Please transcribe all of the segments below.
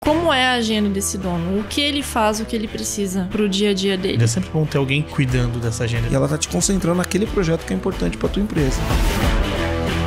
Como é a agenda desse dono? O que ele faz, o que ele precisa pro dia a dia dele? É sempre bom ter alguém cuidando dessa agenda. E ela tá te concentrando naquele projeto que é importante pra tua empresa.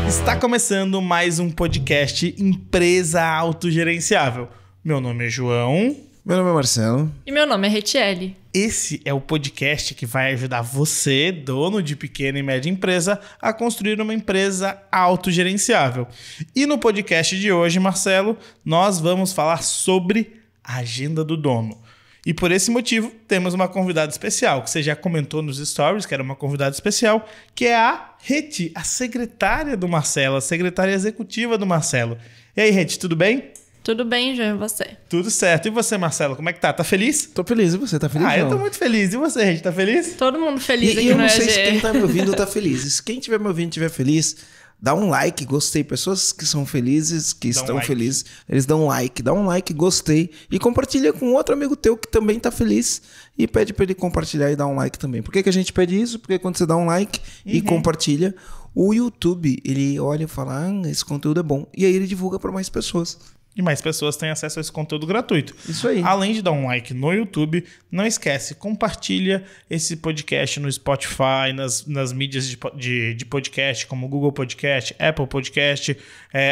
Está começando mais um podcast Empresa Autogerenciável. Meu nome é João. Meu nome é Marcelo. E meu nome é Retiele. Esse é o podcast que vai ajudar você, dono de pequena e média empresa, a construir uma empresa autogerenciável. E no podcast de hoje, Marcelo, nós vamos falar sobre a agenda do dono. E por esse motivo, temos uma convidada especial, que você já comentou nos stories, que era uma convidada especial, que é a Reti, a secretária do Marcelo, a secretária executiva do Marcelo. E aí, Reti, tudo bem? Tudo bem, João, e você? Tudo certo. E você, Marcelo, como é que tá? Tá feliz? Tô feliz. E você? Tá feliz, Eu João? tô muito feliz. E você, Reti, tá feliz? Todo mundo feliz aqui E eu no não sei EG. se quem tá me ouvindo tá feliz. Se quem estiver me ouvindo estiver feliz, dá um like, gostei. Pessoas que são felizes, que Dá um estão like. felizes, eles dão um like. Dá um like, gostei. E compartilha com outro amigo teu que também tá feliz. E pede pra ele compartilhar e dar um like também. Por que a gente pede isso? Porque quando você dá um like e compartilha, o YouTube, ele olha e fala, esse conteúdo é bom. E aí ele divulga pra mais pessoas. E mais pessoas têm acesso a esse conteúdo gratuito. Isso aí. Além de dar um like no YouTube, não esquece, compartilha esse podcast no Spotify, nas mídias de podcast, como Google Podcast, Apple Podcast,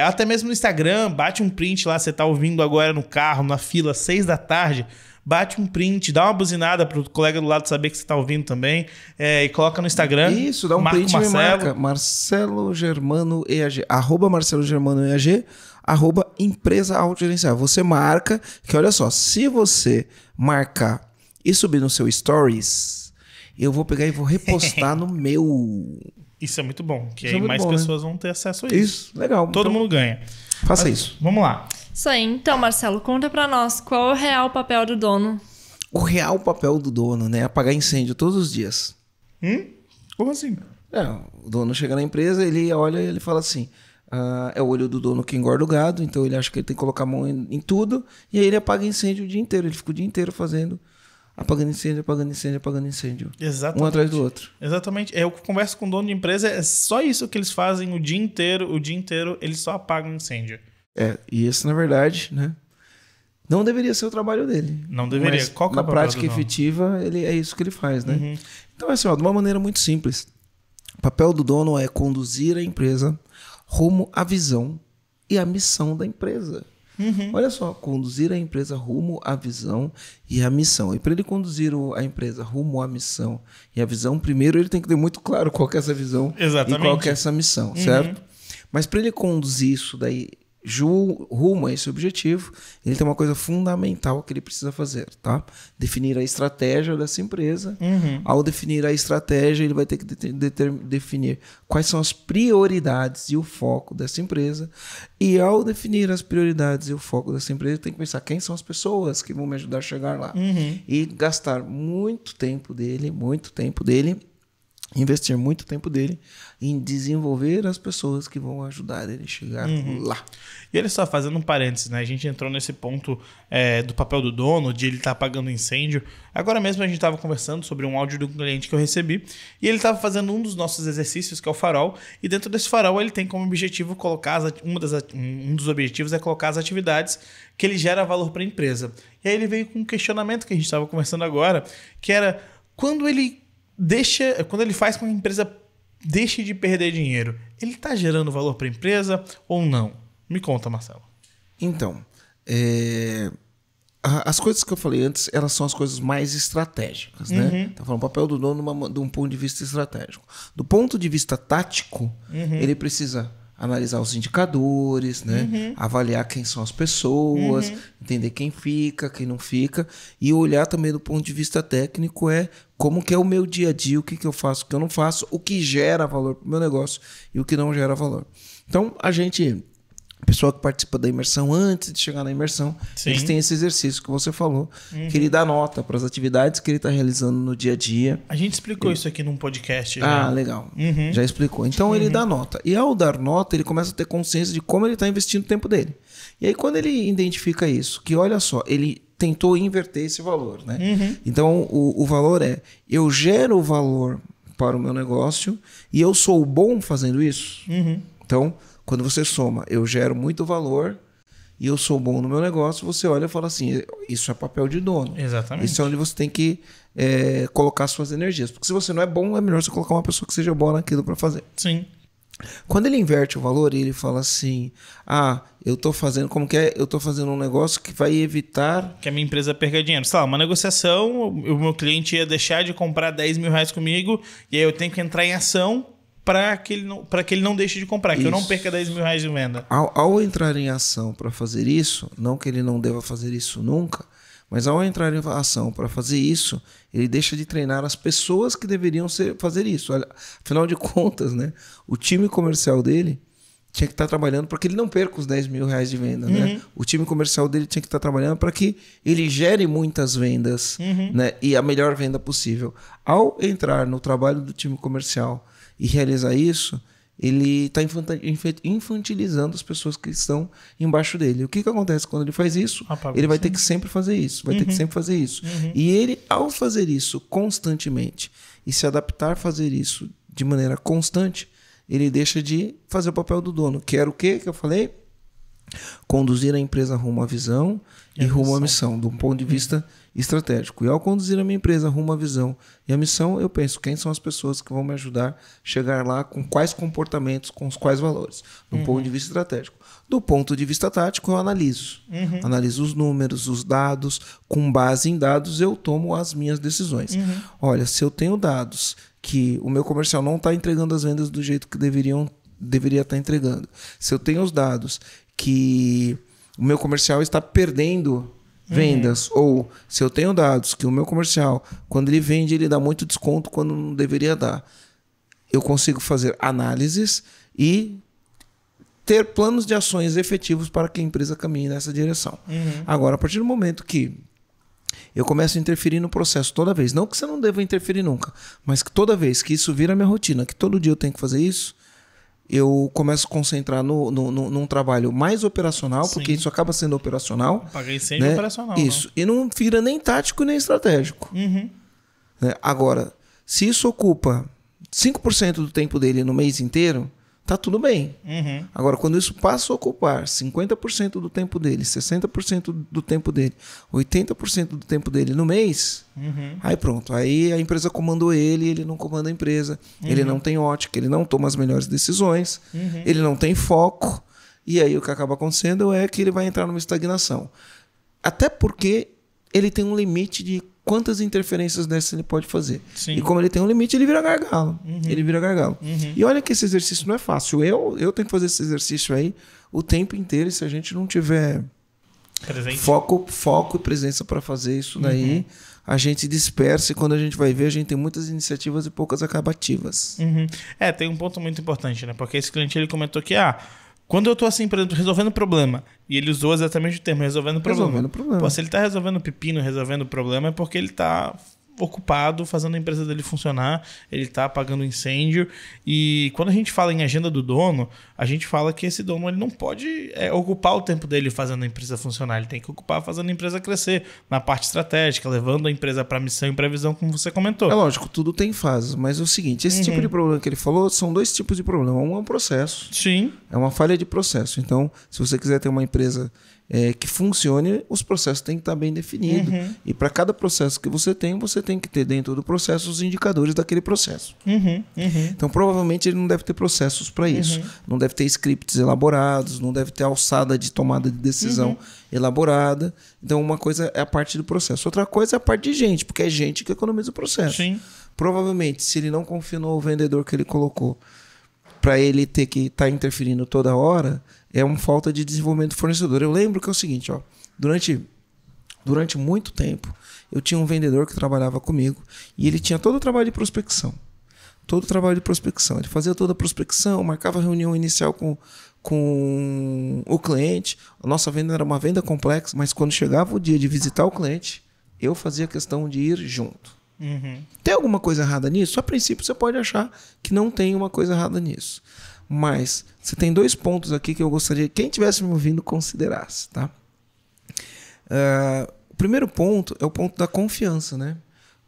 até mesmo no Instagram, bate um print lá, você tá ouvindo agora no carro, na fila, 6 da tarde, bate um print, dá uma buzinada pro colega do lado saber que você tá ouvindo também, e coloca no Instagram. Isso, dá um marca print e me marca. Marcelo Germano EAG, @Marcelo Germano EAG, @Empresa Autogerenciável. Você marca, que olha só, se você marcar e subir no seu Stories, eu vou pegar e vou repostar no meu. Isso é muito bom, que Isso aí é muito mais bom, pessoas vão ter acesso a isso. Isso, legal. Todo Então, mundo ganha. faça Mas isso. Vamos lá. Isso aí. Então, Marcelo, conta pra nós qual é o real papel do dono. O real papel do dono, né? É apagar incêndio todos os dias. Como assim? O dono chega na empresa, ele olha e ele fala assim, é o olho do dono que engorda o gado, então ele acha que ele tem que colocar a mão em tudo, e aí ele apaga incêndio o dia inteiro, ele fica o dia inteiro fazendo, apagando incêndio, apagando incêndio, apagando incêndio. Exatamente. Um atrás do outro. Exatamente. Eu converso com o dono de empresa, é só isso que eles fazem o dia inteiro eles só apagam incêndio. E esse, na verdade, né? Não deveria ser o trabalho dele. Não deveria. Mas, Qual que é na o papel prática do dono? efetiva, é isso que ele faz, né? Então, assim, de uma maneira muito simples. O papel do dono é conduzir a empresa rumo à visão e à missão da empresa. Olha só, conduzir a empresa rumo à visão e à missão. E para ele conduzir a empresa rumo à missão e à visão, primeiro ele tem que ter muito claro qual que é essa visão Exatamente. e qual que é essa missão, certo? Mas para ele conduzir isso daí rumo a esse objetivo, ele tem uma coisa fundamental que ele precisa fazer, tá? Definir a estratégia dessa empresa. Ao definir a estratégia, ele vai ter que definir quais são as prioridades e o foco dessa empresa. E ao definir as prioridades e o foco dessa empresa, ele tem que pensar quem são as pessoas que vão me ajudar a chegar lá. E gastar muito tempo dele, investir muito tempo dele em desenvolver as pessoas que vão ajudar ele a chegar lá. E ele só fazendo um parênteses, né? A gente entrou nesse ponto do papel do dono, de ele estar apagando incêndio. Agora mesmo a gente estava conversando sobre um áudio de um cliente que eu recebi e ele estava fazendo um dos nossos exercícios, que é o farol. E dentro desse farol ele tem como objetivo colocar um dos objetivos é colocar as atividades que ele gera valor para a empresa. E aí ele veio com um questionamento que a gente estava conversando agora, que era quando ele faz com que a empresa deixe de perder dinheiro, ele está gerando valor para a empresa ou não? Me conta, Marcelo. Então, as coisas que eu falei antes, elas são as coisas mais estratégicas, né? Tá falando o papel do dono de um ponto de vista estratégico. Do ponto de vista tático, ele precisa analisar os indicadores, né? Avaliar quem são as pessoas, entender quem fica, quem não fica, e olhar também do ponto de vista técnico como que é o meu dia a dia, o que eu faço, o que eu não faço, o que gera valor para o meu negócio e o que não gera valor. Então, o pessoal que participa da imersão, antes de chegar na imersão, eles têm esse exercício que você falou, que ele dá nota para as atividades que ele está realizando no dia a dia. A gente explicou isso aqui num podcast. Legal. Já explicou. Então ele dá nota. E ao dar nota, ele começa a ter consciência de como ele está investindo o tempo dele. E aí quando ele identifica isso, que olha só, ele tentou inverter esse valor, né? Então o valor eu gero valor para o meu negócio e eu sou bom fazendo isso. Então, quando você soma, eu gero muito valor e eu sou bom no meu negócio, você olha e fala assim, isso é papel de dono. Exatamente. Isso é onde você tem que colocar suas energias. Porque se você não é bom, é melhor você colocar uma pessoa que seja boa naquilo para fazer. Sim. Quando ele inverte o valor, ele fala assim, eu tô fazendo, como que é? Eu tô fazendo um negócio que vai evitar... Que a minha empresa perca dinheiro. Sei lá, uma negociação, o meu cliente ia deixar de comprar 10 mil reais comigo, e aí eu tenho que entrar em ação para que ele não deixe de comprar, que eu não perca 10 mil reais de venda. Ao entrar em ação para fazer isso, não que ele não deva fazer isso nunca, mas ao entrar em ação para fazer isso, ele deixa de treinar as pessoas que deveriam fazer isso. Olha, afinal de contas, né, o time comercial dele tinha que estar trabalhando para que ele não perca os 10 mil reais de venda. Né? O time comercial dele tinha que estar trabalhando para que ele gere muitas vendas, né, e a melhor venda possível. Ao entrar no trabalho do time comercial e realizar isso, ele está infantilizando as pessoas que estão embaixo dele. O que acontece quando ele faz isso? Ele vai ter que sempre fazer isso. Vai ter que sempre fazer isso. E ele, ao fazer isso constantemente e se adaptar a fazer isso de maneira constante, ele deixa de fazer o papel do dono. Que era o quê que eu falei? Conduzir a empresa rumo à visão e rumo à missão, do ponto de vista estratégico. E ao conduzir a minha empresa rumo à visão e à missão, eu penso, quem são as pessoas que vão me ajudar a chegar lá, com quais comportamentos, com os quais valores, do ponto de vista estratégico. Do ponto de vista tático, eu analiso. Analiso os números, os dados, com base em dados eu tomo as minhas decisões. Olha, se eu tenho dados que o meu comercial não está entregando as vendas do jeito que deveria estar entregando, se eu tenho os dados que o meu comercial está perdendo vendas, ou se eu tenho dados que o meu comercial, quando ele vende, ele dá muito desconto quando não deveria dar, eu consigo fazer análises e ter planos de ações efetivos para que a empresa caminhe nessa direção. Agora, a partir do momento que eu começo a interferir no processo toda vez, não que você não deva interferir nunca, mas que toda vez que isso vira minha rotina, que todo dia eu tenho que fazer isso, eu começo a concentrar num trabalho mais operacional, porque isso acaba sendo operacional. Apagar incêndio operacional. Isso. E não vira nem tático nem estratégico. Agora, se isso ocupa 5% do tempo dele no mês inteiro, tá tudo bem. Agora, quando isso passa a ocupar 50% do tempo dele, 60% do tempo dele, 80% do tempo dele no mês, aí pronto. Aí a empresa comandou ele não comanda a empresa. Ele não tem ótica, ele não toma as melhores decisões, ele não tem foco. E aí o que acaba acontecendo é que ele vai entrar numa estagnação. Até porque ele tem um limite de quantas interferências dessas ele pode fazer. E como ele tem um limite, ele vira gargalo. Ele vira gargalo. E olha que esse exercício não é fácil. Eu tenho que fazer esse exercício aí o tempo inteiro. E se a gente não tiver foco e presença para fazer isso daí, a gente dispersa. E quando a gente vai ver, a gente tem muitas iniciativas e poucas acabativas. Tem um ponto muito importante, né? Porque esse cliente ele comentou que quando eu tô assim, por exemplo, resolvendo problema, e ele usou exatamente o termo, resolvendo problema. Pô, se ele tá resolvendo pepino, resolvendo problema, é porque ele tá ocupado fazendo a empresa dele funcionar, ele tá apagando incêndio. E quando a gente fala em agenda do dono, a gente fala que esse dono ele não pode ocupar o tempo dele fazendo a empresa funcionar, ele tem que ocupar fazendo a empresa crescer na parte estratégica, levando a empresa para missão e para visão, como você comentou. É lógico, tudo tem fases, mas é o seguinte, esse tipo de problema que ele falou são dois tipos de problema. Um é um processo. Sim. É uma falha de processo. Então, se você quiser ter uma empresa que funcione, os processos têm que estar bem definidos. E para cada processo que você tem que ter dentro do processo os indicadores daquele processo. Então, provavelmente, ele não deve ter processos para isso. Não deve ter scripts elaborados, não deve ter alçada de tomada de decisão elaborada. Então, uma coisa é a parte do processo. Outra coisa é a parte de gente, porque é gente que economiza o processo. Sim. Provavelmente, se ele não confia no vendedor que ele colocou, para ele ter que estar interferindo toda hora, é uma falta de desenvolvimento do fornecedor. Eu lembro que é o seguinte, durante muito tempo, eu tinha um vendedor que trabalhava comigo e ele tinha todo o trabalho de prospecção. Ele fazia toda a prospecção, marcava a reunião inicial com o cliente. A nossa venda era uma venda complexa, mas quando chegava o dia de visitar o cliente, eu fazia questão de ir junto. Tem alguma coisa errada nisso? A princípio você pode achar que não tem uma coisa errada nisso. Mas você tem dois pontos aqui que eu gostaria que quem estivesse me ouvindo considerasse. Tá? O primeiro ponto é o ponto da confiança. Né?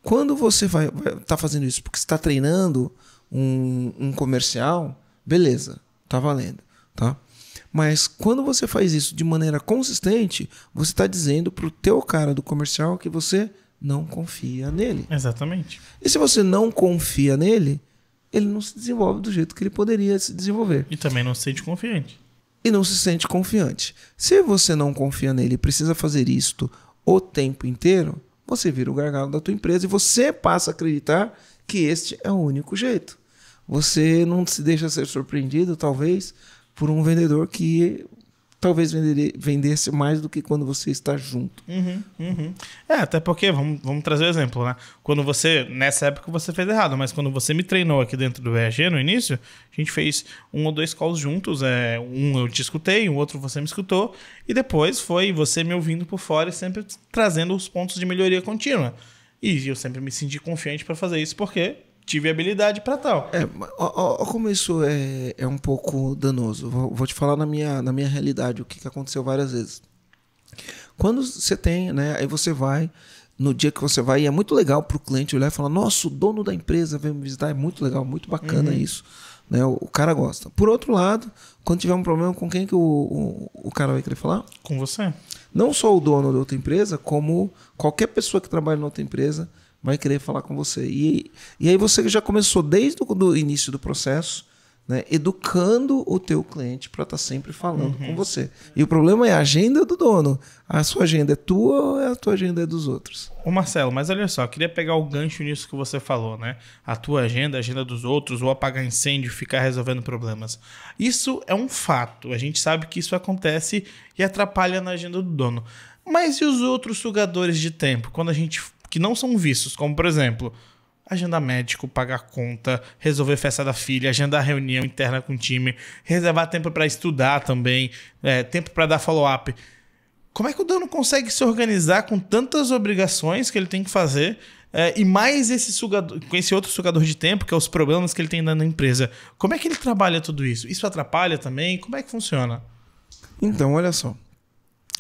Quando você vai tá fazendo isso porque você está treinando um comercial, beleza, tá valendo. Tá? Mas quando você faz isso de maneira consistente, você está dizendo para o teu cara do comercial que você não confia nele. Exatamente. E se você não confia nele, ele não se desenvolve do jeito que ele poderia se desenvolver. E também não se sente confiante. E não se sente confiante. Se você não confia nele e precisa fazer isto o tempo inteiro, você vira o gargalo da tua empresa e você passa a acreditar que este é o único jeito. Você não se deixa ser surpreendido, talvez, por um vendedor que talvez vendesse mais do que quando você está junto. Até porque, vamos trazer o exemplo, né? Quando você, nessa época você fez errado, mas quando você me treinou aqui dentro do EAG no início, a gente fez 1 ou 2 calls juntos, um eu te escutei, o outro você me escutou, e depois foi você me ouvindo por fora e sempre trazendo os pontos de melhoria contínua. E eu sempre me senti confiante para fazer isso, porque tive habilidade para tal. Olha como isso é um pouco danoso. Vou te falar na minha realidade o que aconteceu várias vezes. Quando você tem, né? Aí você vai, no dia que você vai, e é muito legal para o cliente olhar e falar: nossa, o dono da empresa veio me visitar, é muito legal, muito bacana isso. Né? O cara gosta. Por outro lado, quando tiver um problema, com quem que o cara vai querer falar? Com você. Não só o dono da outra empresa, como qualquer pessoa que trabalha na outra empresa vai querer falar com você. E aí você já começou desde o início do processo, né, educando o teu cliente para estar sempre falando com você. E o problema é a agenda do dono. A sua agenda é tua ou a tua agenda é dos outros? Ô Marcelo, mas olha só, queria pegar o gancho nisso que você falou, né? A tua agenda, a agenda dos outros, ou apagar incêndio, ficar resolvendo problemas. Isso é um fato. A gente sabe que isso acontece e atrapalha na agenda do dono. Mas e os outros sugadores de tempo? Quando a gente... que não são vistos, como por exemplo, agendar médico, pagar conta, resolver festa da filha, agendar reunião interna com o time, reservar tempo para estudar também, tempo para dar follow-up. Como é que o dono consegue se organizar com tantas obrigações que ele tem que fazer e mais esse sugador, com esse outro sugador de tempo, que é os problemas que ele tem na empresa? Como é que ele trabalha tudo isso? Isso atrapalha também? Como é que funciona? Então, olha só.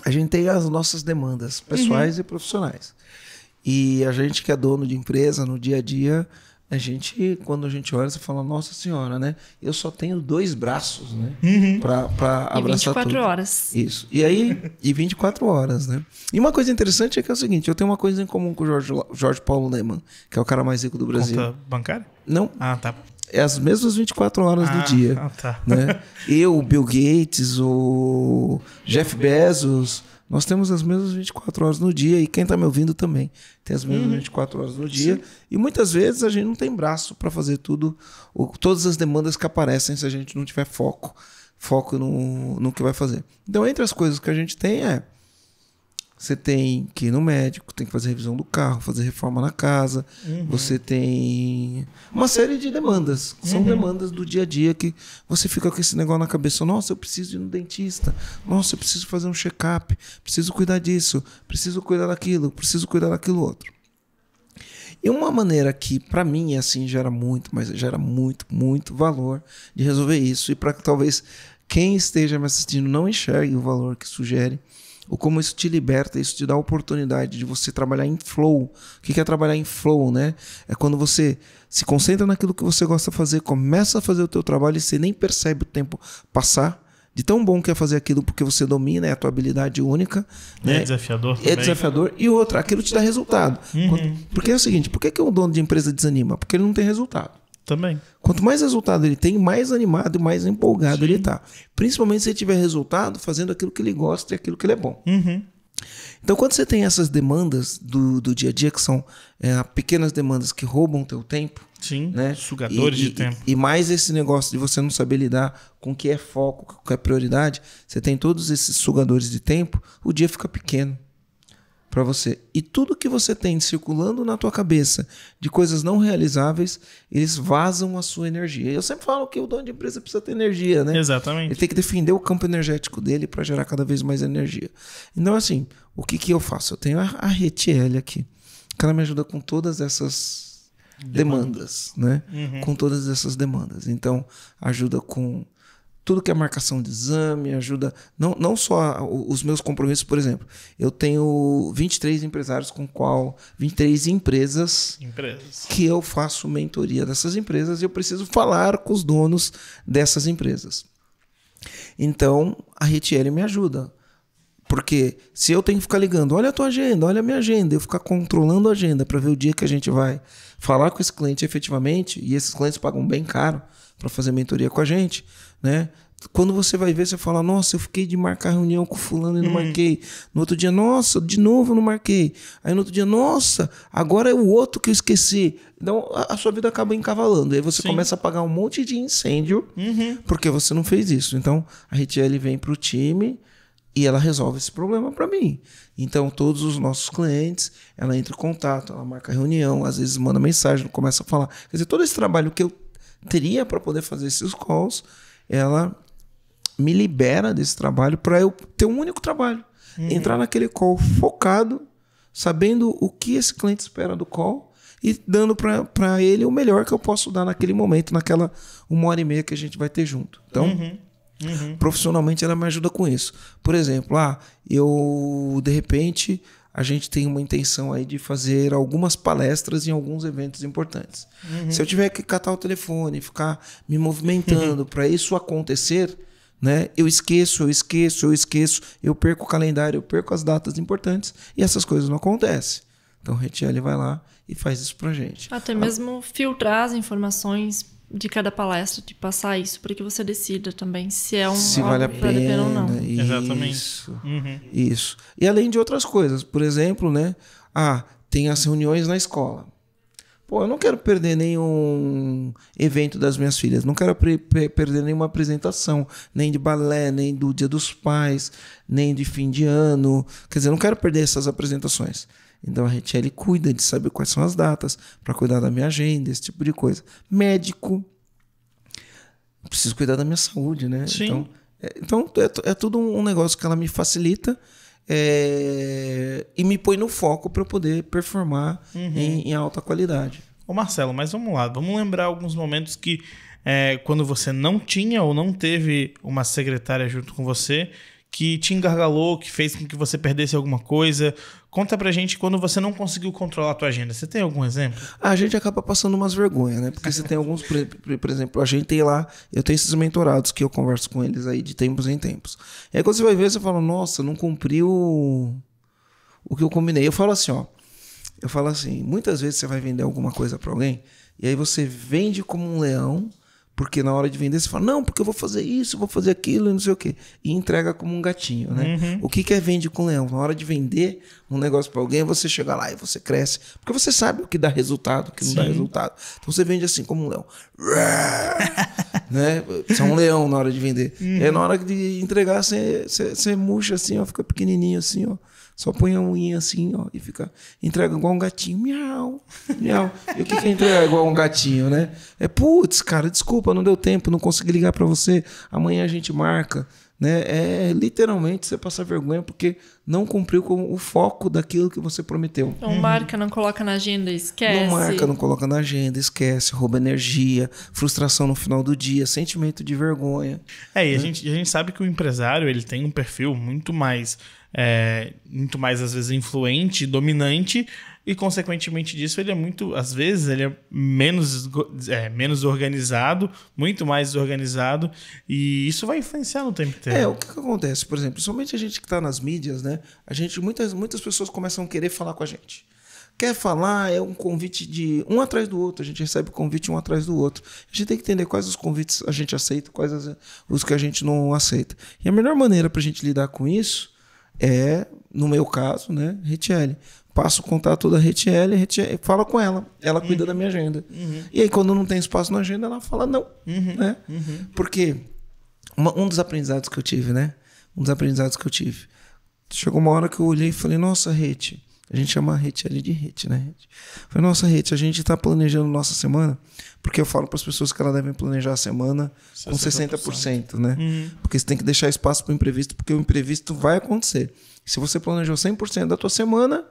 A gente tem as nossas demandas pessoais e profissionais. E a gente que é dono de empresa, no dia a dia, quando a gente olha, você fala: nossa senhora, né? Eu só tenho 2 braços, né? Pra abraçar 24 tudo. horas. Isso. E aí, 24 horas, né? E uma coisa interessante é que é o seguinte: eu tenho uma coisa em comum com o Jorge Paulo Lemann, que é o cara mais rico do Brasil. Conta bancária? Não. Ah, tá. É as mesmas 24 horas do dia. Ah, tá. Né? Eu, o Bill Gates, o Jeff Bezos... Nós temos as mesmas 24 horas no dia, e quem está me ouvindo também tem as mesmas 24 horas no dia. Sim. E muitas vezes a gente não tem braço para fazer todas as demandas que aparecem se a gente não tiver foco no que vai fazer. Então, entre as coisas que a gente tem você tem que ir no médico, tem que fazer revisão do carro, fazer reforma na casa. Você tem uma série de demandas. São demandas do dia a dia que você fica com esse negócio na cabeça. Nossa, eu preciso ir no dentista. Nossa, eu preciso fazer um check-up. Preciso cuidar disso. Preciso cuidar daquilo. Preciso cuidar daquilo outro. E uma maneira que, para mim, assim, gera muito valor de resolver isso. E para que talvez quem esteja me assistindo não enxergue o valor que sugere, ou como isso te liberta, isso te dá a oportunidade de você trabalhar em flow. O que é trabalhar em flow, né? É quando você se concentra naquilo que você gosta de fazer, começa a fazer o teu trabalho e você nem percebe o tempo passar, de tão bom que é fazer aquilo porque você domina, é a tua habilidade única. Né? É desafiador também. É desafiador. E outra, aquilo te dá resultado. Porque é o seguinte, por que o dono de empresa desanima? Porque ele não tem resultado. Também. Quanto mais resultado ele tem, mais animado e mais empolgado ele está. Principalmente se ele tiver resultado fazendo aquilo que ele gosta e aquilo que ele é bom. Então, quando você tem essas demandas do dia a dia, que são pequenas demandas que roubam o teu tempo. Sim, né? Sugadores de tempo. E mais esse negócio de você não saber lidar com o que é foco, com o que é prioridade. Você tem todos esses sugadores de tempo, o dia fica pequeno para você. E tudo que você tem circulando na tua cabeça de coisas não realizáveis, eles vazam a sua energia. Eu sempre falo que o dono de empresa precisa ter energia, né? Exatamente. Ele tem que defender o campo energético dele para gerar cada vez mais energia. Então, assim, o que eu faço? Eu tenho a Retiele aqui, que ela me ajuda com todas essas demandas, né? Com todas essas demandas. Então, ajuda com tudo que é marcação de exame, ajuda... Não só os meus compromissos, por exemplo. Eu tenho 23 empresários 23 empresas que eu faço mentoria dessas empresas e eu preciso falar com os donos dessas empresas. Então, a Retiele me ajuda. Porque se eu tenho que ficar ligando, olha a tua agenda, olha a minha agenda, eu ficar controlando a agenda para ver o dia que a gente vai falar com esse cliente efetivamente, e esses clientes pagam bem caro para fazer mentoria com a gente, né? Quando você vai ver, você fala, nossa, eu fiquei de marcar reunião com fulano e não marquei. No outro dia, nossa, de novo eu não marquei. Aí no outro dia, nossa, agora é o outro que eu esqueci. Então a sua vida acaba encavalando. Aí você começa a pagar um monte de incêndio porque você não fez isso. Então a Retiele vem para o time e ela resolve esse problema para mim. Então todos os nossos clientes, ela entra em contato, ela marca reunião, às vezes manda mensagem, começa a falar. Quer dizer, todo esse trabalho que eu teria para poder fazer esses calls, ela me libera desse trabalho para eu ter um único trabalho. Entrar naquele call focado, sabendo o que esse cliente espera do call e dando para ele o melhor que eu posso dar naquele momento, naquela 1h30 que a gente vai ter junto. Então, profissionalmente ela me ajuda com isso. Por exemplo, eu de repente a gente tem uma intenção aí de fazer algumas palestras em alguns eventos importantes. Se eu tiver que catar o telefone, ficar me movimentando para isso acontecer, né? Eu esqueço, eu perco o calendário, eu perco as datas importantes e essas coisas não acontecem. Então o Retiele vai lá e faz isso pra gente. Até mesmo filtrar as informações de cada palestra, de passar isso para que você decida também se é se vale a pena ou não. Isso, Exatamente. Isso. E além de outras coisas, por exemplo, né? Tem as reuniões na escola. Pô, eu não quero perder nenhum evento das minhas filhas, não quero perder nenhuma apresentação, nem de balé, nem do Dia dos Pais, nem de fim de ano. Quer dizer, eu não quero perder essas apresentações. Então a Retiele cuida de saber quais são as datas, para cuidar da minha agenda, esse tipo de coisa. Médico, preciso cuidar da minha saúde, né? Sim. Então é tudo um negócio que ela me facilita. E me põe no foco para eu poder performar em alta qualidade. Ô Marcelo, mas vamos lá, vamos lembrar alguns momentos que quando você não tinha ou não teve uma secretária junto com você, que te engargalou, que fez com que você perdesse alguma coisa. Conta pra gente quando você não conseguiu controlar a tua agenda. Você tem algum exemplo? A gente acaba passando umas vergonhas, né? Porque você tem alguns, por exemplo, a gente tem lá, eu tenho esses mentorados que eu converso com eles aí de tempos em tempos. E aí quando você vai ver, você fala, nossa, não cumpriu o que eu combinei. Eu falo assim, muitas vezes você vai vender alguma coisa pra alguém, e aí você vende como um leão, porque na hora de vender você fala, não, porque eu vou fazer isso, vou fazer aquilo, e não sei o quê. E entrega como um gatinho, né? O que é vende com leão? Na hora de vender um negócio para alguém, você chega lá e você cresce. Porque você sabe o que dá resultado, o que não dá resultado. Então você vende assim como um leão. Né? Você é um leão na hora de vender. E aí na hora de entregar, você murcha assim, ó, fica pequenininho assim, ó. Só põe a unha assim, ó, e entrega igual um gatinho. Miau, miau. E o que é entregar igual um gatinho, né? Putz, cara, desculpa, não deu tempo, não consegui ligar pra você. Amanhã a gente marca, né? Literalmente você passar vergonha porque não cumpriu com o foco daquilo que você prometeu. Não marca, não coloca na agenda, esquece. Não marca, não coloca na agenda, esquece, rouba energia, frustração no final do dia, sentimento de vergonha. E a gente sabe que o empresário ele tem um perfil muito mais às vezes influente, dominante, e consequentemente disso ele é muito, às vezes ele é menos organizado, muito mais desorganizado, e isso vai influenciar no tempo inteiro. O que acontece, por exemplo, principalmente a gente que está nas mídias, né? Muitas pessoas começam a querer falar com a gente. Quer falar, é um convite de um atrás do outro. A gente recebe convite um atrás do outro. A gente tem que entender quais os convites a gente aceita, quais os que a gente não aceita. E a melhor maneira para a gente lidar com isso no meu caso, né, Retiele. Passo o contato da Retiele, fala com ela. Ela cuida da minha agenda. E aí, quando não tem espaço na agenda, ela fala não. Né? Porque um dos aprendizados que eu tive, né? Chegou uma hora que eu olhei e falei, nossa, Reti. A gente chama a Retiele de Reti, né? Falei, nossa, Reti, a gente está planejando nossa semana, porque eu falo para as pessoas que elas devem planejar a semana com 60%, né? Porque você tem que deixar espaço para o imprevisto, porque o imprevisto vai acontecer. Se você planejou 100% da tua semana,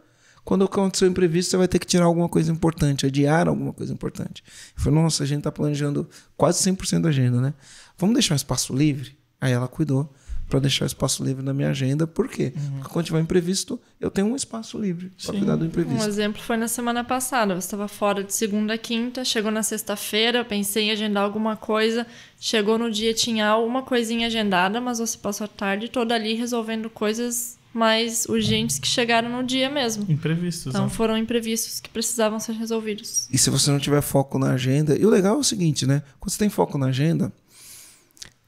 quando acontecer o imprevisto, você vai ter que tirar alguma coisa importante, adiar alguma coisa importante. Eu falei, nossa, a gente está planejando quase 100% da agenda, né? Vamos deixar um espaço livre? Aí ela cuidou para deixar espaço livre na minha agenda. Por quê? Porque quando tiver imprevisto, eu tenho um espaço livre para cuidar do imprevisto. Um exemplo foi na semana passada. Você estava fora de segunda a quinta, chegou na sexta-feira, eu pensei em agendar alguma coisa, chegou no dia, tinha alguma coisinha agendada, mas você passou a tarde toda ali resolvendo coisas mais urgentes que chegaram no dia mesmo. Imprevistos. Então né? foram imprevistos que precisavam ser resolvidos. E se você não tiver foco na agenda... E o legal é o seguinte, né? Quando você tem foco na agenda,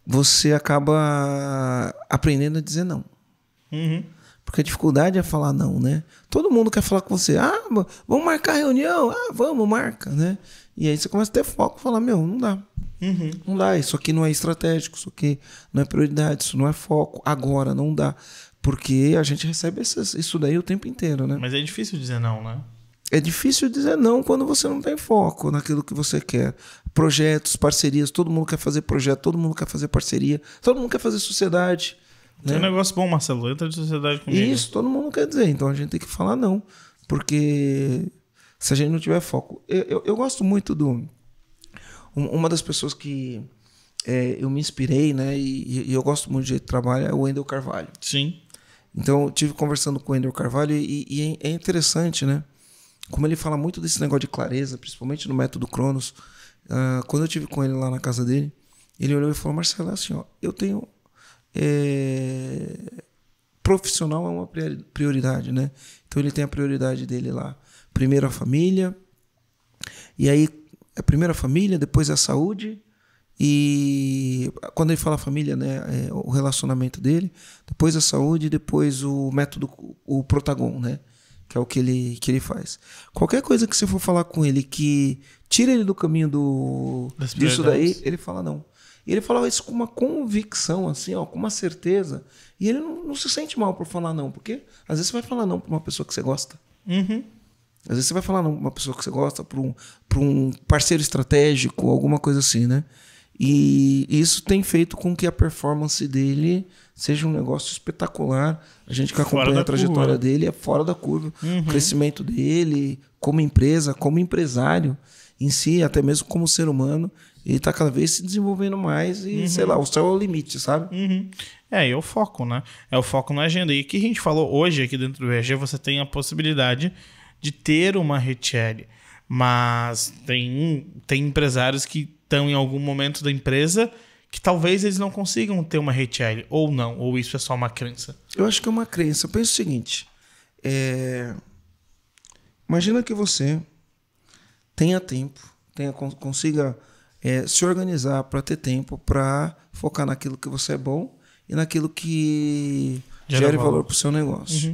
você acaba aprendendo a dizer não. Porque a dificuldade é falar não, né? Todo mundo quer falar com você. Ah, vamos marcar reunião? Ah, vamos, marca, né? E aí você começa a ter foco e falar, meu, não dá. Não dá, isso aqui não é estratégico, isso aqui não é prioridade, isso não é foco. Agora, não dá. Porque a gente recebe isso daí o tempo inteiro, né? Mas é difícil dizer não, né? É difícil dizer não quando você não tem foco naquilo que você quer. Projetos, parcerias, todo mundo quer fazer projeto, todo mundo quer fazer parceria, todo mundo quer fazer sociedade. Tem Né? um negócio bom, Marcelo. Entra de sociedade comigo. Isso, todo mundo quer dizer. Então a gente tem que falar não. Porque se a gente não tiver foco... Eu gosto muito do... Uma das pessoas que eu me inspirei, né? E eu gosto muito de jeito de trabalho é o Wendel Carvalho. Sim. Então, eu estive conversando com o Wendel Carvalho e é interessante, né? Como ele fala muito desse negócio de clareza, principalmente no método Cronos. Quando eu estive com ele lá na casa dele, ele olhou e falou, Marcelo, assim, ó, eu tenho... profissional é uma prioridade, né? Então, ele tem a prioridade dele lá. Primeiro a família, e aí, primeiro a família, depois a saúde... E quando ele fala família, né, o relacionamento dele, depois a saúde, depois o método, o Protagon, né, que é o que ele faz. Qualquer coisa que você for falar com ele que tira ele do caminho disso daí, ele fala não. E ele fala isso com uma convicção, assim, ó, com uma certeza. E ele não se sente mal por falar não, porque às vezes você vai falar não para uma pessoa que você gosta. Às vezes você vai falar não para uma pessoa que você gosta, para um parceiro estratégico, alguma coisa assim, né? E isso tem feito com que a performance dele seja um negócio espetacular. A gente que acompanha a trajetória dele é fora da curva. O crescimento dele como empresa, como empresário em si, até mesmo como ser humano, ele está cada vez se desenvolvendo mais e, sei lá, o céu é o limite, sabe? É o foco, né? É o foco na agenda. E o que a gente falou hoje aqui dentro do EG, você tem a possibilidade de ter uma retail. Mas tem empresários que estão em algum momento da empresa que talvez eles não consigam ter uma retail, ou não, ou isso é só uma crença? Eu acho que é uma crença. Eu penso o seguinte, imagina que você tenha tempo, consiga se organizar para ter tempo para focar naquilo que você é bom e naquilo que gere valor para o seu negócio.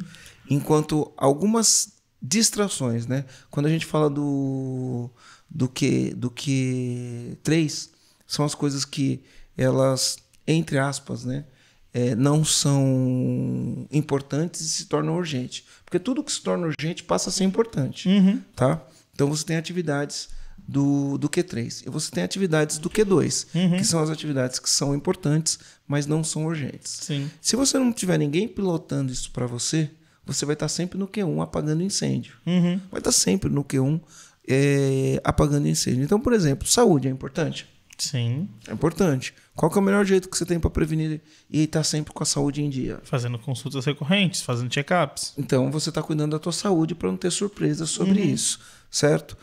Enquanto algumas distrações, né? Quando a gente fala do Q3, são as coisas que elas, entre aspas, né, não são importantes e se tornam urgentes. Porque tudo que se torna urgente passa a ser importante. Tá? Então você tem atividades do Q3 e você tem atividades do Q2, que são as atividades que são importantes, mas não são urgentes. Sim. Se você não tiver ninguém pilotando isso para você, você vai estar sempre no Q1 apagando incêndio. Vai estar sempre no Q1 apagando incêndio. Então, por exemplo, saúde é importante? Sim. É importante. Qual que é o melhor jeito que você tem para prevenir e estar sempre com a saúde em dia? Fazendo consultas recorrentes, fazendo check-ups. Então, você está cuidando da tua saúde para não ter surpresas sobre isso, certo?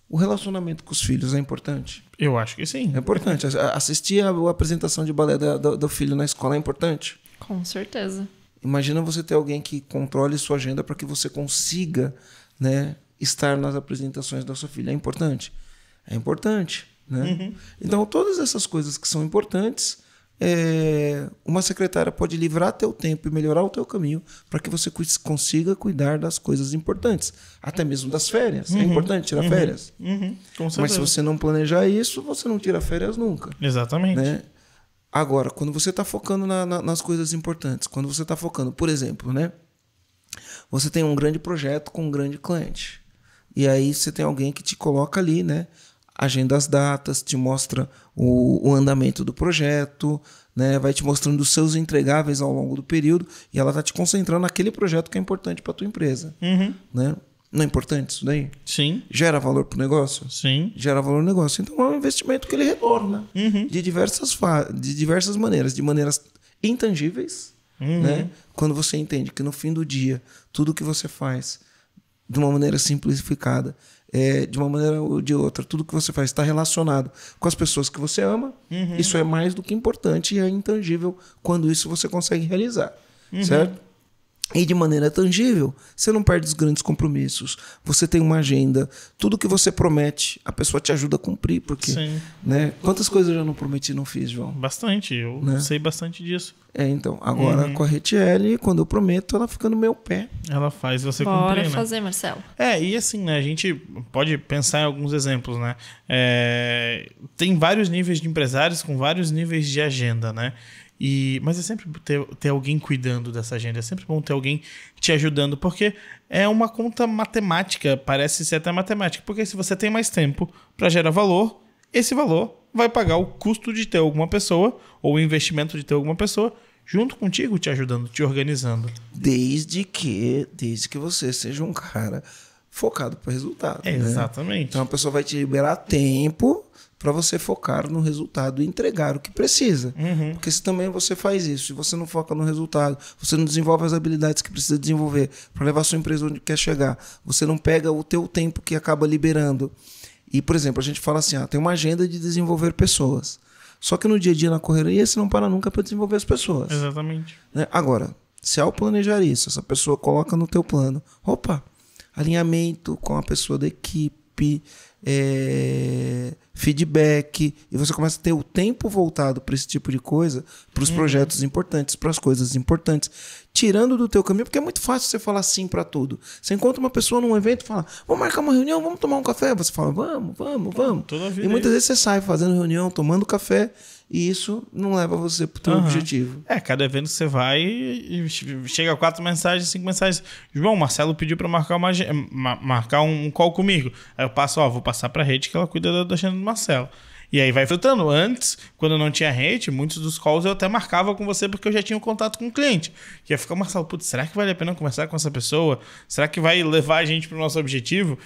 O relacionamento com os filhos é importante? Eu acho que sim. É importante. Assistir a apresentação de balé do filho na escola é importante? Com certeza. Imagina você ter alguém que controle sua agenda para que você consiga, né, estar nas apresentações da sua filha. É importante? É importante. Né? Então, todas essas coisas que são importantes, uma secretária pode livrar teu tempo e melhorar o teu caminho para que você consiga cuidar das coisas importantes. Até mesmo das férias. É importante tirar férias. Com certeza. Mas se você não planejar isso, você não tira férias nunca. Exatamente. Né? Agora, quando você está focando nas coisas importantes, quando você está focando, por exemplo, né? Você tem um grande projeto com um grande cliente. E aí você tem alguém que te coloca ali, né? Agenda as datas, te mostra o andamento do projeto, né? Vai te mostrando os seus entregáveis ao longo do período e ela está te concentrando naquele projeto que é importante para a tua empresa. Né? Não é importante isso daí? Sim. Gera valor para o negócio? Sim. Gera valor no negócio. Então é um investimento que ele retorna de diversas maneiras. De maneiras intangíveis, né? Quando você entende que no fim do dia, tudo que você faz de uma maneira simplificada, de uma maneira ou de outra, tudo que você faz está relacionado com as pessoas que você ama, isso é mais do que importante e é intangível quando isso você consegue realizar, certo? E de maneira tangível, você não perde os grandes compromissos, você tem uma agenda, tudo que você promete, a pessoa te ajuda a cumprir, porque, né? Quantas coisas eu já não prometi e não fiz, João? Bastante, eu sei bastante disso. Então, agora com a Retiele, quando eu prometo, ela fica no meu pé. Ela faz você Bora cumprir, né? fazer, Marcelo. E assim, né, a gente pode pensar em alguns exemplos, né? Tem vários níveis de empresários com vários níveis de agenda, né? Mas é sempre ter alguém cuidando dessa agenda, é sempre bom ter alguém te ajudando, porque é uma conta matemática, parece ser até matemática, porque se você tem mais tempo para gerar valor, esse valor vai pagar o custo de ter alguma pessoa, ou o investimento de ter alguma pessoa, junto contigo, te ajudando, te organizando. Desde que você seja um cara focado para o resultado. Né? Exatamente. Então a pessoa vai te liberar tempo para você focar no resultado e entregar o que precisa. Porque se também você faz isso, se você não foca no resultado, você não desenvolve as habilidades que precisa desenvolver para levar a sua empresa onde quer chegar, você não pega o teu tempo que acaba liberando. E, por exemplo, a gente fala assim, tem uma agenda de desenvolver pessoas. Só que no dia a dia, na correria, você não para nunca para desenvolver as pessoas. Exatamente. Né? Agora, se ao planejar isso, essa pessoa coloca no teu plano, alinhamento com a pessoa da equipe, feedback, e você começa a ter o tempo voltado para esse tipo de coisa, para os projetos importantes, para as coisas importantes, tirando do teu caminho, porque é muito fácil você falar sim para tudo. Você encontra uma pessoa num evento e fala, vamos marcar uma reunião, vamos tomar um café, você fala, vamos. E muitas vezes você sai fazendo reunião, tomando café, e isso não leva você para o teu objetivo. Cada evento que você vai e chega 4 mensagens, 5 mensagens. João, Marcelo pediu para marcar um call comigo. Aí eu passo, vou passar para a rede que ela cuida da agenda do Marcelo. E aí vai filtrando. Antes, quando eu não tinha rede, muitos dos calls eu até marcava com você porque eu já tinha um contato com o cliente. E ia ficar, Marcelo, será que vale a pena conversar com essa pessoa? Será que vai levar a gente para o nosso objetivo?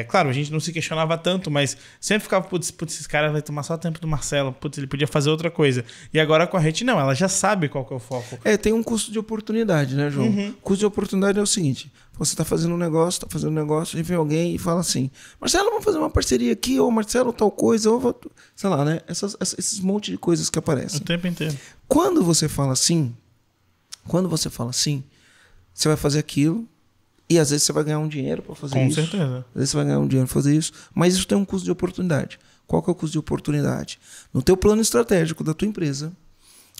Claro, a gente não se questionava tanto, mas sempre ficava, esse cara vai tomar só o tempo do Marcelo. Ele podia fazer outra coisa. E agora com a rede, não, ela já sabe qual que é o foco. Tem um custo de oportunidade, né, João? O custo de oportunidade é o seguinte, você está fazendo um negócio, e vem alguém e fala assim, Marcelo, vamos fazer uma parceria aqui, ou Marcelo, tal coisa, ou sei lá, né? Esses monte de coisas que aparecem. O tempo inteiro. Quando você fala assim, você vai fazer aquilo, e às vezes você vai ganhar um dinheiro para fazer isso. Com certeza. Às vezes você vai ganhar um dinheiro para fazer isso, mas isso tem um custo de oportunidade. Qual que é o custo de oportunidade? No teu plano estratégico da tua empresa,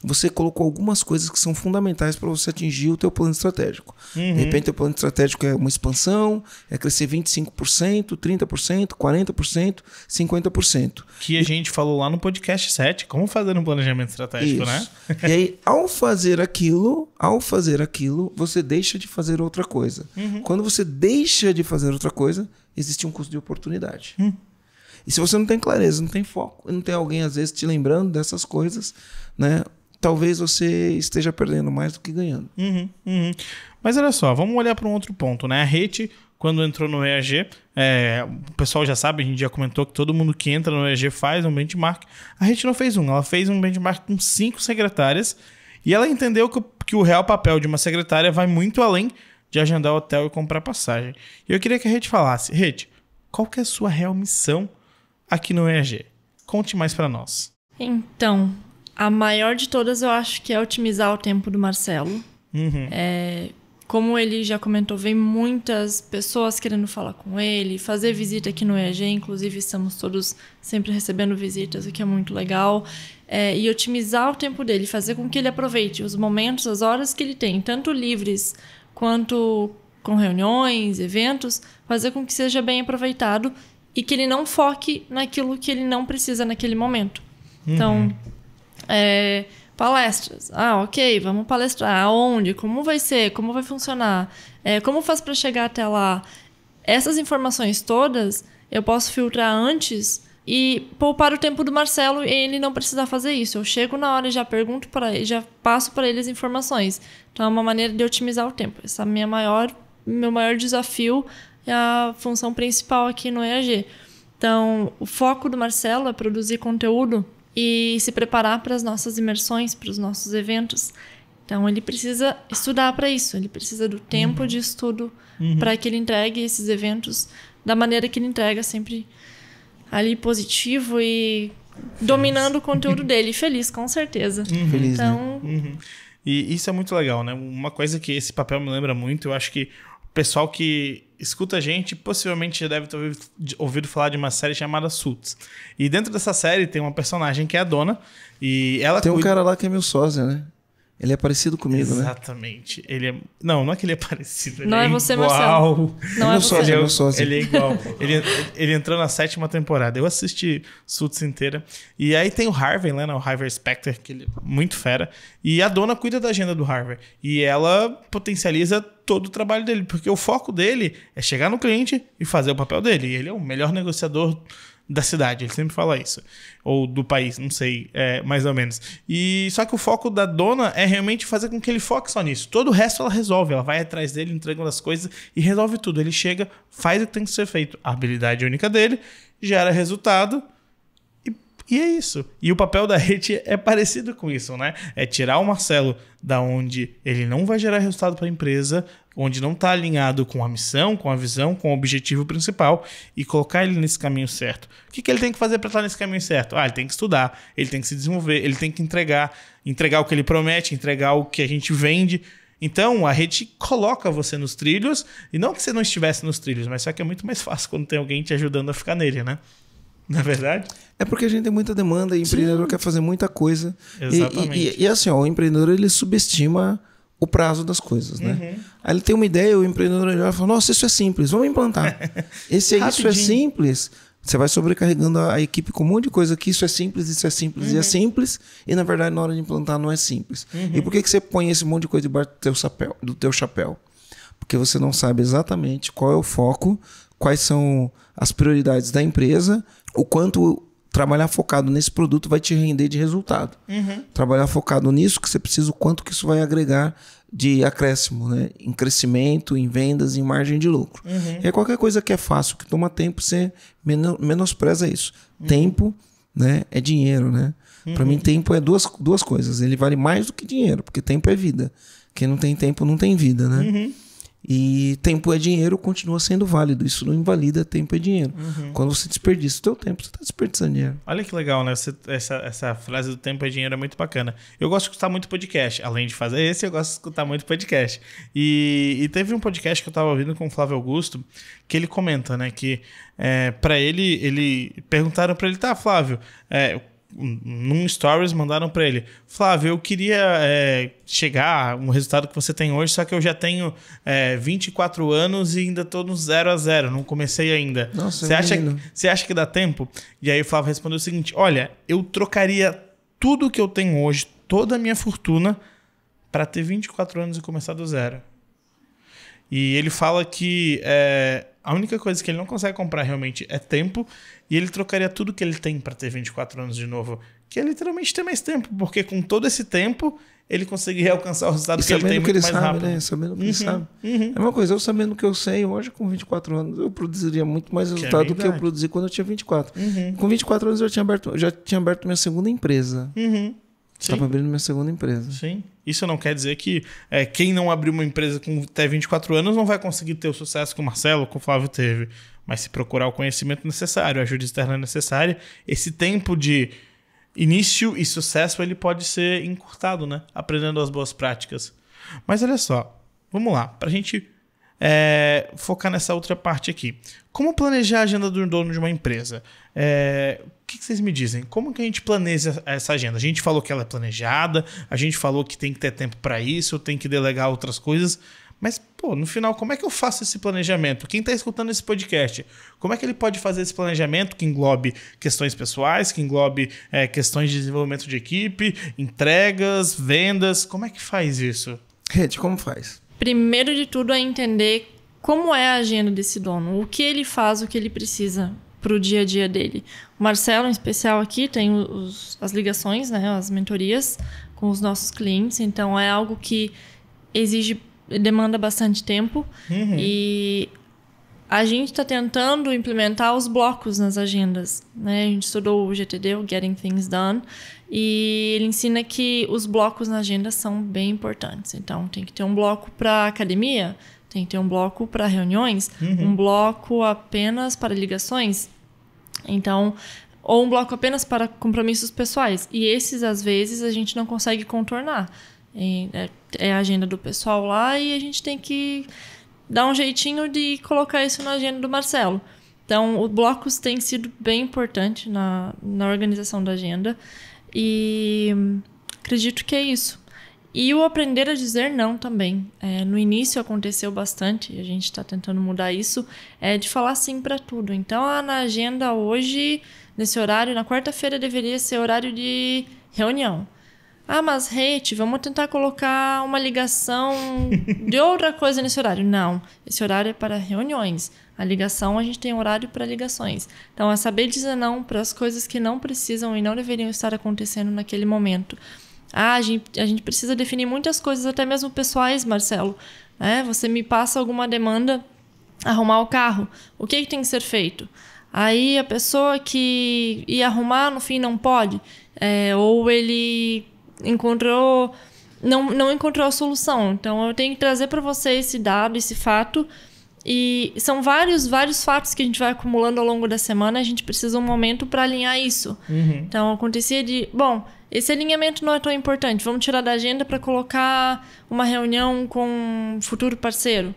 você colocou algumas coisas que são fundamentais para você atingir o teu plano estratégico. De repente, o teu plano estratégico é uma expansão, é crescer 25%, 30%, 40%, 50%. Que a gente falou lá no podcast 7, como fazer um planejamento estratégico, né? E aí, ao fazer aquilo, você deixa de fazer outra coisa. Quando você deixa de fazer outra coisa, existe um custo de oportunidade. E se você não tem clareza, não tem foco, não tem alguém, às vezes, te lembrando dessas coisas, né? Talvez você esteja perdendo mais do que ganhando. Mas olha só, vamos olhar para um outro ponto, né? A rede, quando entrou no EAG, o pessoal já sabe, a gente já comentou que todo mundo que entra no EAG faz um benchmark. A rede não fez ela fez um benchmark com 5 secretárias e ela entendeu que o real papel de uma secretária vai muito além de agendar hotel e comprar passagem. E eu queria que a rede falasse, rede, qual que é a sua real missão aqui no EAG? Conte mais para nós. Então, a maior de todas eu acho que é otimizar o tempo do Marcelo. Como ele já comentou, vem muitas pessoas querendo falar com ele, fazer visita aqui no EAG, inclusive estamos todos sempre recebendo visitas, o que é muito legal. E otimizar o tempo dele, fazer com que ele aproveite os momentos, as horas que ele tem, tanto livres quanto com reuniões, eventos, fazer com que seja bem aproveitado e que ele não foque naquilo que ele não precisa naquele momento. Então, palestras. Ok, vamos palestrar. Aonde? Como vai ser? Como vai funcionar? Como faz para chegar até lá? Essas informações todas eu posso filtrar antes e poupar o tempo do Marcelo e ele não precisar fazer isso. Eu chego na hora e já pergunto para ele, já passo para ele as informações. Então é uma maneira de otimizar o tempo. Essa é meu maior desafio, é a função principal aqui no EAG. Então, o foco do Marcelo é produzir conteúdo e se preparar para as nossas imersões, para os nossos eventos. Então, ele precisa estudar para isso. Ele precisa do tempo de estudo para que ele entregue esses eventos da maneira que ele entrega, sempre ali positivo e dominando o conteúdo dele. Feliz, com certeza. Feliz, então, né? E isso é muito legal, né? Uma coisa que esse papel me lembra muito, eu acho que o pessoal que escuta a gente possivelmente já deve ter ouvido falar de uma série chamada Suits. E dentro dessa série tem uma personagem que é a Dona. E ela Tem um cara lá que é meu sósia, né? Ele é parecido comigo, né? Exatamente. Ele é... Não é que ele é parecido. Ele não é você, Marcelo. Não é você. Sósia, meu sósia. Ele é igual. ele entrou na 7ª temporada. Eu assisti Suits inteira. E aí tem o Harvey, né? O Harvey Specter, que ele é muito fera. E a Dona cuida da agenda do Harvey. E ela potencializa todo o trabalho dele. Porque o foco dele é chegar no cliente e fazer o papel dele. E ele é o melhor negociador da cidade, ele sempre fala isso. Ou do país, não sei, mais ou menos. E só que o foco da Dona é realmente fazer com que ele foque só nisso. Todo o resto ela resolve, ela vai atrás dele, entregando as coisas e resolve tudo. Ele chega, faz o que tem que ser feito. A habilidade única dele, gera resultado e é isso. E o papel da rede é parecido com isso, né? É tirar o Marcelo da onde ele não vai gerar resultado para a empresa, onde não está alinhado com a missão, com a visão, com o objetivo principal e colocar ele nesse caminho certo. O que ele tem que fazer para estar nesse caminho certo? Ele tem que estudar, ele tem que se desenvolver, ele tem que entregar o que ele promete, entregar o que a gente vende. Então, a rede coloca você nos trilhos, e não que você não estivesse nos trilhos, mas só que é muito mais fácil quando tem alguém te ajudando a ficar nele, né? Não é verdade? É porque a gente tem muita demanda e o empreendedor quer fazer muita coisa. Exatamente. E assim, o empreendedor ele subestima o prazo das coisas, né? Aí ele tem uma ideia, o empreendedor olha e fala, nossa, isso é simples, vamos implantar. Isso é simples. Você vai sobrecarregando a equipe com um monte de coisa que isso é simples e é simples, e na verdade na hora de implantar não é simples. E por que você põe esse monte de coisa debaixo do teu chapéu? Porque você não sabe exatamente qual é o foco, quais são as prioridades da empresa, o quanto trabalhar focado nesse produto vai te render de resultado. Trabalhar focado nisso que você precisa, o quanto que isso vai agregar de acréscimo, né? Em crescimento, em vendas, em margem de lucro. E aí qualquer coisa que é fácil, que toma tempo, você menospreza isso. Tempo, né, é dinheiro, né? Para mim, tempo é duas coisas. Ele vale mais do que dinheiro, porque tempo é vida. Quem não tem tempo não tem vida, né? E tempo é dinheiro, continua sendo válido. Isso não invalida, tempo é dinheiro. Quando você desperdiça o teu tempo, você está desperdiçando dinheiro. Olha que legal, né? Essa frase do tempo é dinheiro é muito bacana. Eu gosto de escutar muito podcast. Além de fazer esse, eu gosto de escutar muito podcast. E teve um podcast que eu estava ouvindo com o Flávio Augusto, que ele comenta, né? Que para ele perguntaram para ele, tá, Flávio, num stories mandaram para ele, Flávio, eu queria chegar um resultado que você tem hoje, só que eu já tenho 24 anos e ainda tô no 0 a 0, não comecei ainda. Nossa, você acha que dá tempo? E aí o Flávio respondeu o seguinte, olha, eu trocaria tudo que eu tenho hoje, toda a minha fortuna, para ter 24 anos e começar do zero. E ele fala que a única coisa que ele não consegue comprar realmente é tempo, e ele trocaria tudo que ele tem para ter 24 anos de novo, que é literalmente ter mais tempo, porque com todo esse tempo ele conseguiria alcançar o resultado que ele tem muito mais rápido. Né? Sabendo o que ele sabe. É uma coisa, eu sabendo o que eu sei, hoje com 24 anos eu produziria muito mais resultado do que eu produzi quando eu tinha 24. Com 24 anos eu já tinha aberto minha segunda empresa. Estava abrindo minha segunda empresa. Sim. Isso não quer dizer que quem não abriu uma empresa com até 24 anos não vai conseguir ter o sucesso que o Marcelo, que o Flávio teve. Mas se procurar o conhecimento necessário, a ajuda externa necessária, esse tempo de início e sucesso ele pode ser encurtado, né? Aprendendo as boas práticas. Mas olha só, vamos lá. Para a gente focar nessa outra parte aqui. Como planejar a agenda do dono de uma empresa? O que vocês me dizem? Como que a gente planeja essa agenda? A gente falou que ela é planejada, a gente falou que tem que ter tempo para isso, tem que delegar outras coisas, mas, no final, como é que eu faço esse planejamento? Quem está escutando esse podcast, como é que ele pode fazer esse planejamento que englobe questões pessoais, que englobe questões de desenvolvimento de equipe, entregas, vendas? Como é que faz isso? Rede, como faz? Primeiro de tudo é entender como é a agenda desse dono, o que ele faz, o que ele precisa para o dia a dia dele. O Marcelo, em especial aqui, tem as ligações, né, as mentorias com os nossos clientes, então é algo que demanda bastante tempo e a gente está tentando implementar os blocos nas agendas, né? A gente estudou o GTD, o Getting Things Done, e ele ensina que os blocos na agenda são bem importantes. Então, tem que ter um bloco para academia, tem que ter um bloco para reuniões, um bloco apenas para ligações, então, ou um bloco apenas para compromissos pessoais. E esses, às vezes, a gente não consegue contornar. É a agenda do pessoal lá e a gente tem que dar um jeitinho de colocar isso na agenda do Marcelo. Então, os blocos têm sido bem importantes na organização da agenda e acredito que é isso. E o aprender a dizer não também. No início aconteceu bastante, e a gente está tentando mudar isso, de falar sim para tudo. Então, na agenda hoje, nesse horário, na quarta-feira deveria ser horário de reunião. Mas Rete, vamos tentar colocar uma ligação de outra coisa nesse horário. Não, esse horário é para reuniões. A ligação, a gente tem horário para ligações. Então, é saber dizer não para as coisas que não precisam e não deveriam estar acontecendo naquele momento. A gente precisa definir muitas coisas, até mesmo pessoais, Marcelo. Você me passa alguma demanda, arrumar o carro. O que tem que ser feito? Aí, a pessoa que ia arrumar, no fim, não pode. Ou ele não encontrou a solução. Então, eu tenho que trazer para você esse dado, esse fato. E são vários fatos que a gente vai acumulando ao longo da semana. A gente precisa de um momento para alinhar isso. Então, acontecia esse alinhamento não é tão importante. Vamos tirar da agenda para colocar uma reunião com um futuro parceiro.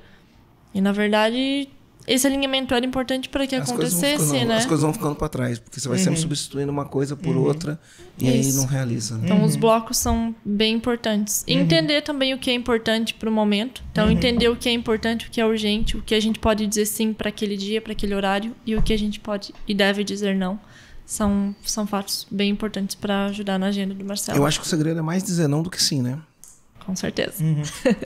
E, na verdade, esse alinhamento era importante para que acontecesse, né? As coisas vão ficando para trás, porque você vai sempre substituindo uma coisa por outra e aí não realiza. Né? Então, os blocos são bem importantes. E entender também o que é importante para o momento. Então, entender o que é importante, o que é urgente, o que a gente pode dizer sim para aquele dia, para aquele horário, e o que a gente pode e deve dizer não. São fatos bem importantes para ajudar na agenda do Marcelo. Eu acho que o segredo é mais dizer não do que sim, né? Com certeza.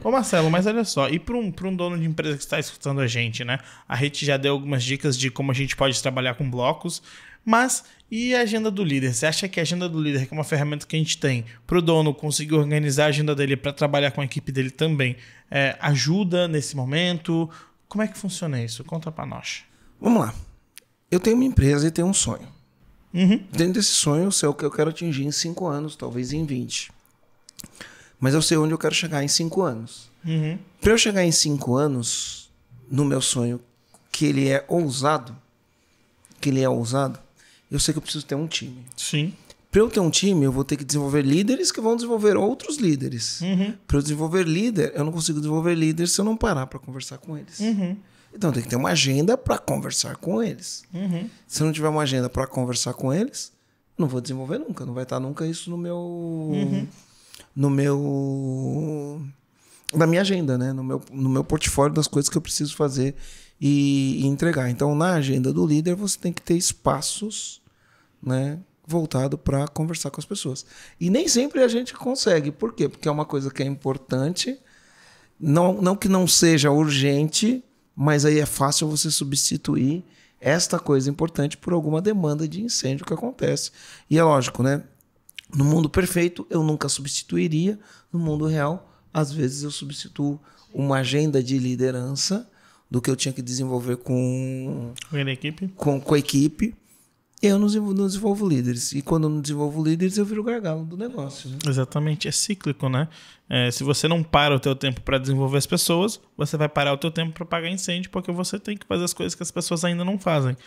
Ô Marcelo, mas olha só, e para um dono de empresa que está escutando a gente, né? A Rete já deu algumas dicas de como a gente pode trabalhar com blocos, mas e a agenda do líder? Você acha que a agenda do líder, que é uma ferramenta que a gente tem para o dono conseguir organizar a agenda dele para trabalhar com a equipe dele também, ajuda nesse momento? Como é que funciona isso? Conta para nós. Vamos lá. Eu tenho uma empresa e tenho um sonho. Dentro desse sonho, eu sei o que eu quero atingir em 5 anos, talvez em 20. Mas eu sei onde eu quero chegar em 5 anos. Para eu chegar em 5 anos, no meu sonho, que ele é ousado, eu sei que eu preciso ter um time. Sim. Para eu ter um time, eu vou ter que desenvolver líderes que vão desenvolver outros líderes. Para eu desenvolver líder, eu não consigo desenvolver líder se eu não parar para conversar com eles. Então, tem que ter uma agenda para conversar com eles. Se eu não tiver uma agenda para conversar com eles, não vou desenvolver nunca. Não vai estar nunca isso no na minha agenda, né? No meu portfólio das coisas que eu preciso fazer e entregar. Então, na agenda do líder, você tem que ter espaços, né, voltado para conversar com as pessoas. E nem sempre a gente consegue. Por quê? Porque é uma coisa que é importante, não que não seja urgente, mas aí é fácil você substituir esta coisa importante por alguma demanda de incêndio que acontece. E é lógico, né? No mundo perfeito, eu nunca substituiria. No mundo real, às vezes eu substituo uma agenda de liderança do que eu tinha que desenvolver com a equipe. Eu não desenvolvo líderes. E quando eu não desenvolvo líderes, eu viro o gargalo do negócio. Né? Exatamente. É cíclico, né? Se você não para o teu tempo para desenvolver as pessoas, você vai parar o teu tempo para apagar incêndio, porque você tem que fazer as coisas que as pessoas ainda não fazem.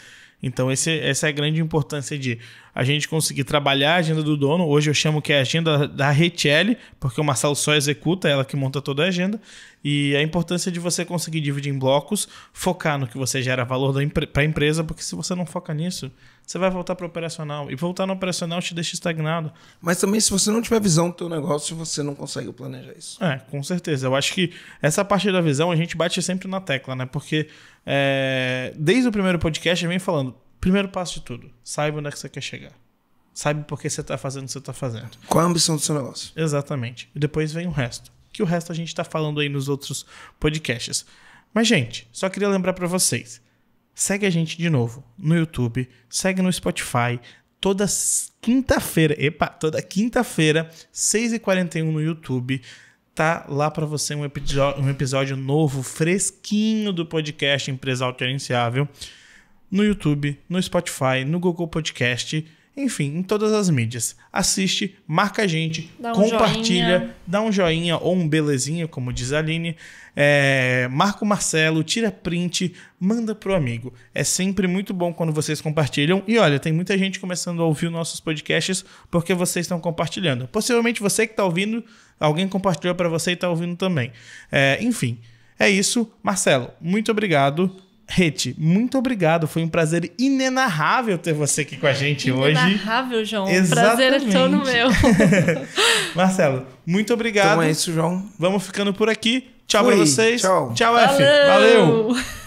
Então, essa é a grande importância de a gente conseguir trabalhar a agenda do dono. Hoje eu chamo que é a agenda da Rete, porque o Marcelo só executa, ela que monta toda a agenda. E a importância de você conseguir dividir em blocos, focar no que você gera valor para a empresa, porque se você não foca nisso, você vai voltar para o operacional. E voltar no operacional te deixa estagnado. Mas também, se você não tiver visão do teu negócio, você não consegue planejar isso. Com certeza. Eu acho que essa parte da visão a gente bate sempre na tecla, né? Porque desde o primeiro podcast eu venho falando, primeiro passo de tudo, saiba onde é que você quer chegar. Saiba por que você está fazendo o que você está fazendo. Qual a ambição do seu negócio? Exatamente. E depois vem o resto. Que o resto a gente está falando aí nos outros podcasts. Mas, gente, só queria lembrar para vocês. Segue a gente de novo no YouTube, segue no Spotify, toda quinta-feira, 6h41 no YouTube. tá lá para você um episódio novo, fresquinho do podcast Empresa Autogerenciável no YouTube, no Spotify, no Google Podcast, enfim, em todas as mídias. Assiste, marca a gente, compartilha, dá um joinha ou um belezinha, como diz a Aline. Marca o Marcelo, tira print, manda pro amigo. É sempre muito bom quando vocês compartilham. E olha, tem muita gente começando a ouvir nossos podcasts porque vocês estão compartilhando. Possivelmente você que está ouvindo, alguém compartilhou para você e está ouvindo também. Enfim, é isso. Marcelo, muito obrigado. Rete, muito obrigado. Foi um prazer inenarrável ter você aqui com a gente hoje. Inenarrável, João. Exatamente. O prazer é todo meu. Marcelo, muito obrigado. Então é isso, João. Vamos ficando por aqui. Tchau pra vocês. Tchau. Tchau, F. Valeu.